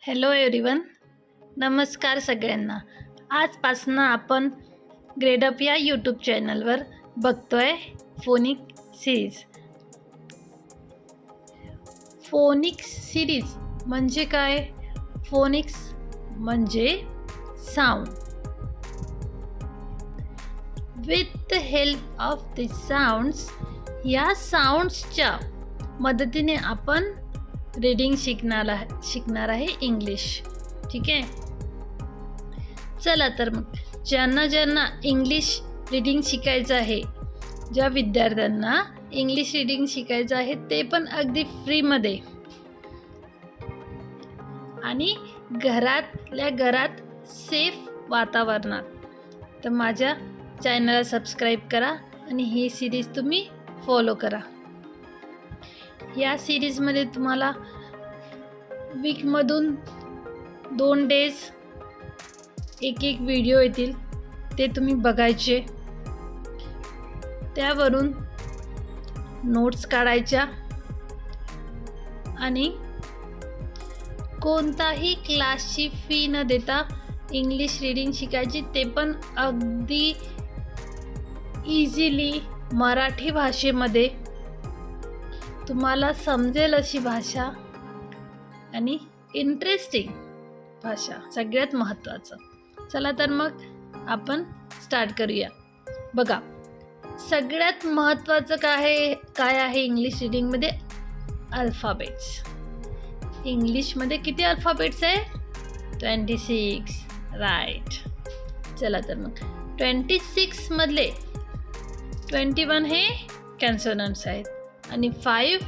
Hello everyone, नमस्कार सगळ्यांना. आजपासून आपण ग्रेडअप या यूट्यूब चॅनलवर बघतोय फोनिक सिरीज. फोनिक्स सिरीज म्हणजे काय? फोनिक्स म्हणजे sound. With the help of the sounds, या साऊंड्सच्या मदतीने आपण रीडिंग शिकणार आहे इंग्लिश. ठीक आहे, चला तर मग ज्यांना इंग्लिश रीडिंग शिकायचं आहे, ज्या विद्यार्थ्यांना इंग्लिश रीडिंग शिकायचं आहे ते पण अगदी फ्रीमध्ये आणि घरातल्या घरात सेफ वातावरणात, तर माझ्या चॅनलला सबस्क्राईब करा आणि ही सिरीज तुम्ही फॉलो करा. या सिरीजमध्ये तुम्हाला वीकमधून 2 डेज एक व्हिडिओ येतील, ते तुम्ही बघायचे. त्यावरून नोट्स काढायच्या आणि कोणताही क्लासची फी न देता इंग्लिश रीडिंग शिकायची, ते पण अगदी इझिली मराठी भाषेमध्ये. तुम्हाला समजेल अशी भाषा आणि इंटरेस्टिंग भाषा, सगळ्यात महत्त्वाचं. चला तर मग आपण स्टार्ट करूया. बघा, सगळ्यात महत्त्वाचं काय आहे इंग्लिश रीडिंगमध्ये? अल्फाबेट्स. इंग्लिशमध्ये किती अल्फाबेट्स आहे? 26. राईट. चला तर मग 26 मधले 21 हे कॉन्सोनंट्स आहेत आणि 5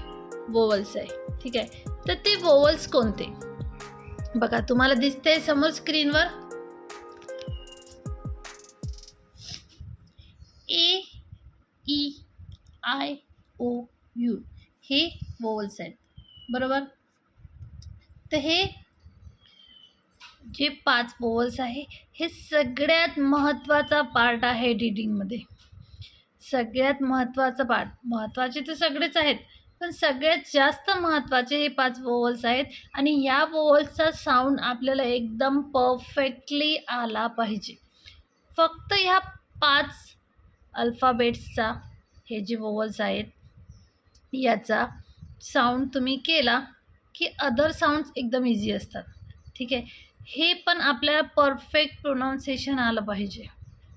वोवल्स आहे. ठीक आहे, तर ते वोवल्स कोणते? बघा, तुम्हाला दिसतंय समोर स्क्रीनवर A, E, I, O, U हे वोवल्स आहेत, बरोबर? तर हे जे 5 वोवल्स आहे, हे सगळ्यात महत्त्वाचा पार्ट आहे रीडिंगमध्ये. सगळ्यात महत्त्वाचा पार्ट. महत्त्वाचे तर सगळेच आहेत, पण सगळ्यात जास्त महत्त्वाचे हे 5 वोवल्स आहेत. आणि या वोवल्सचा साऊंड आपल्याला एकदम परफेक्टली आला पाहिजे. फक्त ह्या 5 अल्फाबेट्सचा, हे जे वोवल्स आहेत, याचा साऊंड तुम्ही केला की अदर साऊंड्स एकदम इझी असतात. ठीक आहे, हे पण आपल्याला परफेक्ट प्रोनाऊन्सिएशन आलं पाहिजे.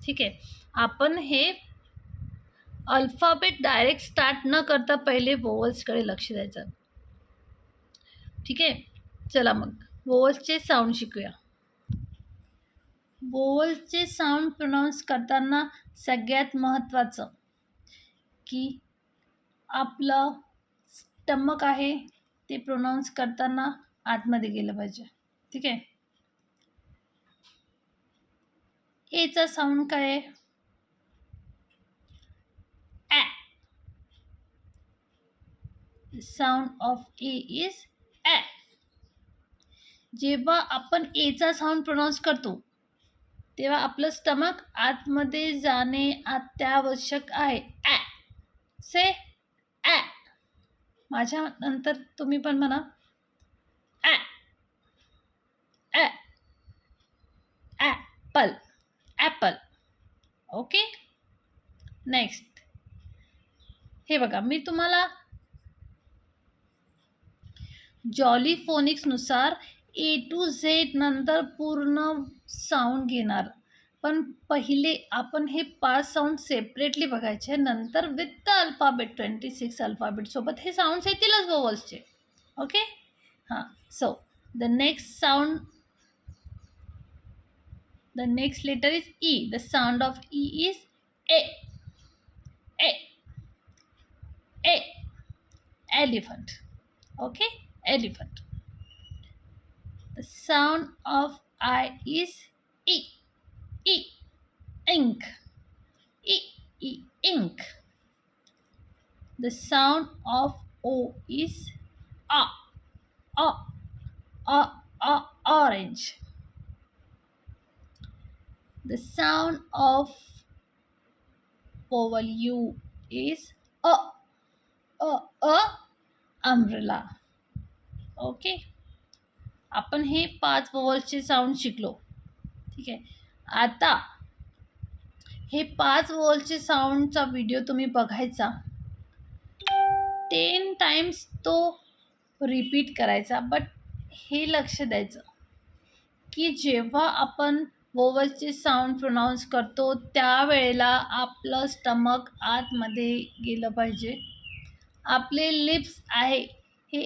ठीक आहे, आपण हे अल्फाबेट डायरेक्ट स्टार्ट न करता पहिले वोवल्सकडे लक्ष द्यायचं. ठीक आहे, चला मग वोवल्सचे साऊंड शिकूया. वोवल्सचे साऊंड प्रोनाऊन्स करताना सगळ्यात महत्त्वाचं की आपलं स्टमक आहे ते प्रोनाऊन्स करताना आतमध्ये गेलं पाहिजे. ठीक आहे, एचा साऊंड काय आहे? ॲ. साऊंड ऑफ ए इज ॲ. जेव्हा आपण एचा साऊंड प्रोनाऊन्स करतो तेव्हा आपलं स्टमक आतमध्ये जाणे अत्यावश्यक आहे. ॲ. से ॲ. माझ्या नंतर तुम्ही पण म्हणा ॲ. ॲ. ॲपल. ॲपल. Okay, next. हे बघा, मी तुम्हाला जॉली फोनिक्सनुसार A to Z नंतर पूर्ण साऊंड घेणार, पण पहिले आपण हे 5 साऊंड सेपरेटली बघायचे. नंतर विथ द अल्फाबेट 26 अल्फाबेटसोबत हे साऊंड्स येतीलच वोवल्सचे. ओके, हां. So the next letter is E. The sound of E is eh. Eh. Eh. Elephant. Okay, elephant. The sound of I is E. E. Ink. E. E. Ink. The sound of O is A. A. A. A. Orange. The sound of vowel U is A. A. A. Umbrella. Okay. आपण हे 5 वोवल्सचे sound शिकलो. ठीक आहे. आता हे 5 वोवल्सचे साऊंडचा video तुम्ही बघायचा, 10 times तो रिपीट करायचा. बट हे लक्ष द्यायचं की जेव्हा आपण वोवल्सचे साऊंड प्रोनाऊन्स करतो त्यावेळेला आपलं स्टमक आतमध्ये गेलं पाहिजे. आपले लिप्स आहे हे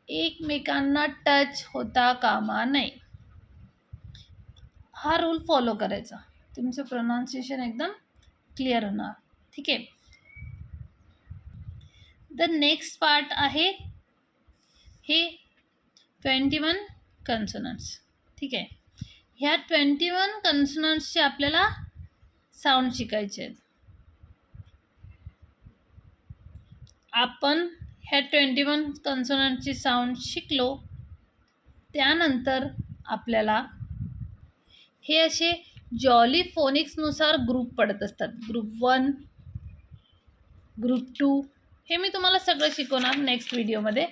एकमेकांना टच होता कामा नये. हा रूल फॉलो करायचा, तुमचं प्रोनाऊन्सिएशन एकदम क्लिअर होणार. ठीक आहे. द नेक्स्ट पार्ट आहे हे 21 कन्सोनंट्स. ठीक आहे. ह्या 21 कन्सोनंट्सचे आपल्याला साऊंड शिकायचे आहेत. आपण ह्या 21 कन्सोनंटची साऊंड शिकलो त्यानंतर आपल्याला हे असे जॉली फोनिक्सनुसार ग्रुप पडत असतात. ग्रुप 1, ग्रुप 2, हे मी तुम्हाला सगळं शिकवणार नेक्स्ट व्हिडिओमध्ये.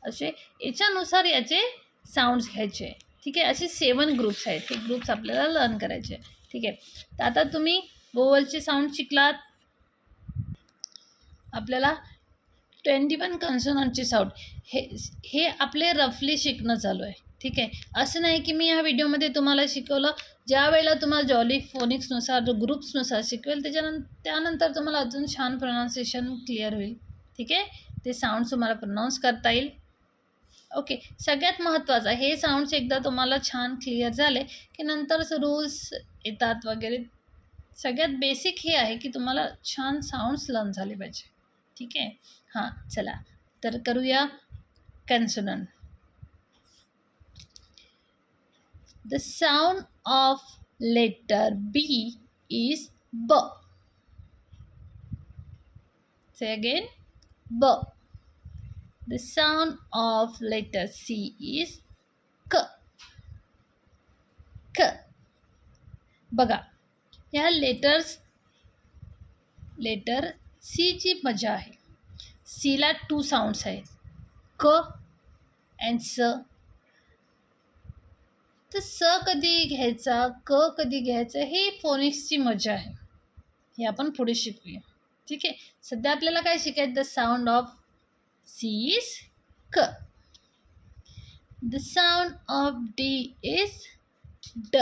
असे याच्यानुसार याचे साऊंड्स घ्यायचे. ठीक आहे. असे 7 ग्रुप्स आहेत. हे ग्रुप्स आपल्याला लर्न करायचे. ठीक आहे. तर आता तुम्ही वोवलचे साऊंड शिकलात. आपल्याला 21 कन्सोनंटचे साऊंड हे आपले रफली शिकणं चालू आहे. ठीक आहे. असं नाही की मी ह्या व्हिडिओमध्ये तुम्हाला शिकवलं, ज्या वेळेला तुम्हाला जॉली फोनिक्सनुसार ग्रुप्सनुसार शिकवेल त्यानंतर तुम्हाला अजून छान प्रोनाऊन्सिएशन क्लिअर होईल. ठीक आहे. ते साऊंड्स तुम्हाला प्रोनाऊन्स करता येईल. ओके. सगळ्यात महत्त्वाचं हे साऊंड्स एकदा तुम्हाला छान क्लिअर झाले की नंतरच रूल्स येतात वगैरे. सगळ्यात बेसिक हे आहे की तुम्हाला छान साऊंड्स लर्न झाले पाहिजे. ठीक आहे. हां, चला तर करूया consonant. The sound of letter B is B. Say again, B. The sound of letter C is K. K. बघा, ह्या लेटर C ची मजा आहे. सीला 2 साऊंड्स आहेत, क अँड स. तर स कधी घ्यायचा, क कधी घ्यायचं, हे फोनिक्सची मजा आहे. हे आपण पुढे शिकूया. ठीक आहे. सध्या आपल्याला काय शिकायचं? The sound of C is क. The sound of D is ड.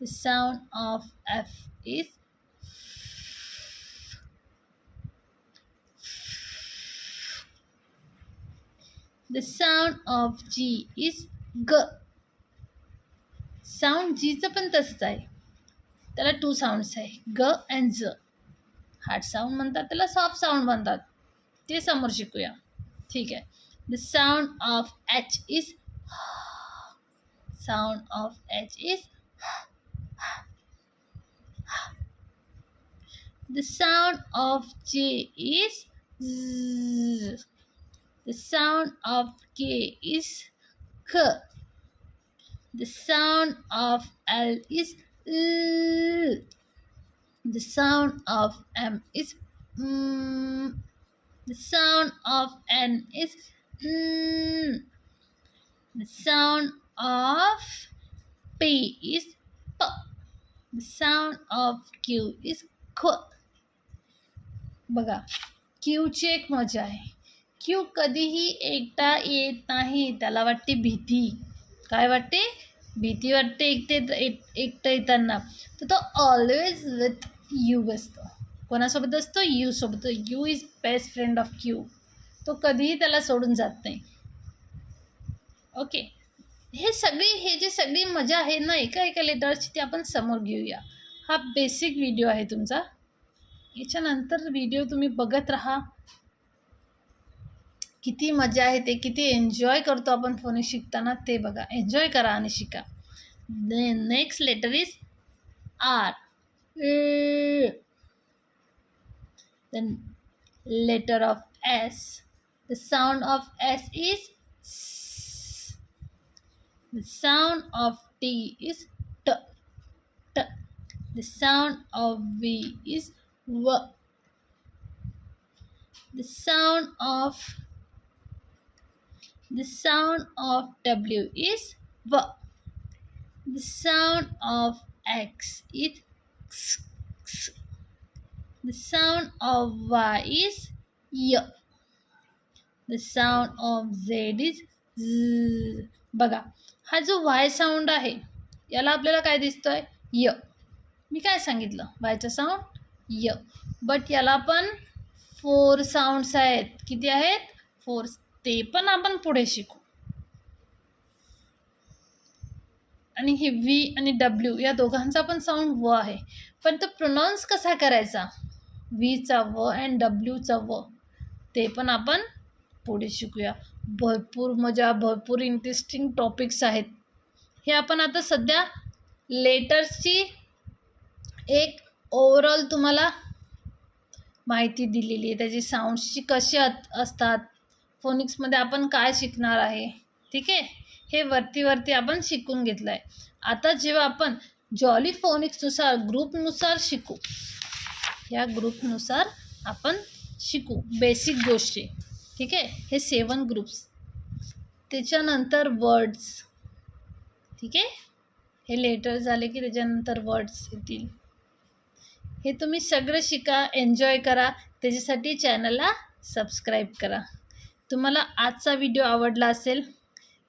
The sound of F is the sound of G is ग. साऊंड जीचं पण तसंच आहे. त्याला 2 साऊंड्स आहे, ग अँड झ. हार्ड साऊंड म्हणतात त्याला, सॉफ्ट साऊंड म्हणतात, ते समोर शिकूया. ठीक आहे. The sound of H is. Sound of H is. The sound of जे is Z. The sound of K is K. The sound of L is L. The sound of M is M. The sound of N is N. The sound of P is P. The sound of Q is Q. बघा, क्यूची एक मजा आहे. Q कधीही एकटा येत नाही. त्याला वाटते भीती. काय वाटते? भीती वाटते एकटं येताना. तर तो ऑलवेज विथ यू असतो. कोणासोबत असतो? यू सोबत. You is best friend of Q. तो कधीही त्याला सोडून जात नाही. ओके. हे जे सगळी मजा आहे ना एका लेटर्सची, ती आपण समोर घेऊया. हा बेसिक व्हिडिओ आहे तुमचा. याच्यानंतर व्हिडिओ तुम्ही बघत राहा. किती मजा आहे ते, किती एन्जॉय करतो आपण फोनिक शिकताना ते बघा. एन्जॉय करा आणि शिका. Next letter is R. The letter of S. The sound of S is स. The sound of T is ट. ट. The sound of V is व. The sound of The sound of W is W. The sound of X is X. X. The sound of Y is Y. The sound of Z is Z. बघा, हा जो Y sound आहे याला आपल्याला काय दिसतोय? य. मी काय सांगितलं? वायचा साऊंड य. बट याला पण 4 साऊंड्स आहेत. किती आहेत? 4. ते पण आपण पुढे शिकू. आणि हे व्ही आणि डब्ल्यू या दोघांचा पण साऊंड व आहे, पण तो प्रोनाऊन्स कसा करायचा? व्हीचा व अँड डब्ल्यूचा व, ते पण आपण पुढे शिकूया. भरपूर इंटरेस्टिंग टॉपिक्स आहेत. हे आपण आता सध्या लेटर्सची एक ओव्हरऑल तुम्हाला माहिती दिलेली आहे, त्याची साऊंड्सची कशी असतात, फोनिक्समध्ये आपण काय शिकणार आहे. ठीक आहे, हे वरती आपण शिकून घेतलं आहे. आता जेव्हा आपण जॉली फोनिक्सनुसार ग्रुपनुसार शिकू, या ग्रुपनुसार आपण शिकू बेसिक गोष्टी. ठीक आहे, हे 7 ग्रुप्स. त्याच्यानंतर वर्ड्स. ठीक आहे, हे लेटर झाले की त्याच्यानंतर वर्ड्स येतील. हे तुम्ही सगळं शिका, एन्जॉय करा. त्याच्यासाठी चॅनलला सबस्क्राईब करा. तुम्हाला आजचा व्हिडिओ आवडला असेल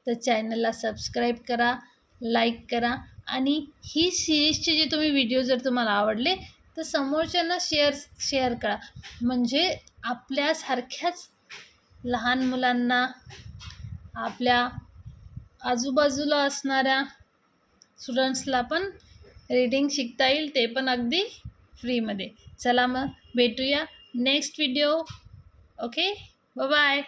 तर चॅनलला सबस्क्राईब करा, लाईक करा. आणि ही सिरीजचे जे तुम्ही व्हिडिओ जर तुम्हाला आवडले तर समोरच्यांना शेअर करा. म्हणजे आपल्यासारख्याच लहान मुलांना, आपल्या आजूबाजूला असणाऱ्या स्टुडंट्सला पण रीडिंग शिकता येईल, ते पण अगदी फ्रीमध्ये. चला मग भेटूया नेक्स्ट व्हिडिओ. Okay, bye.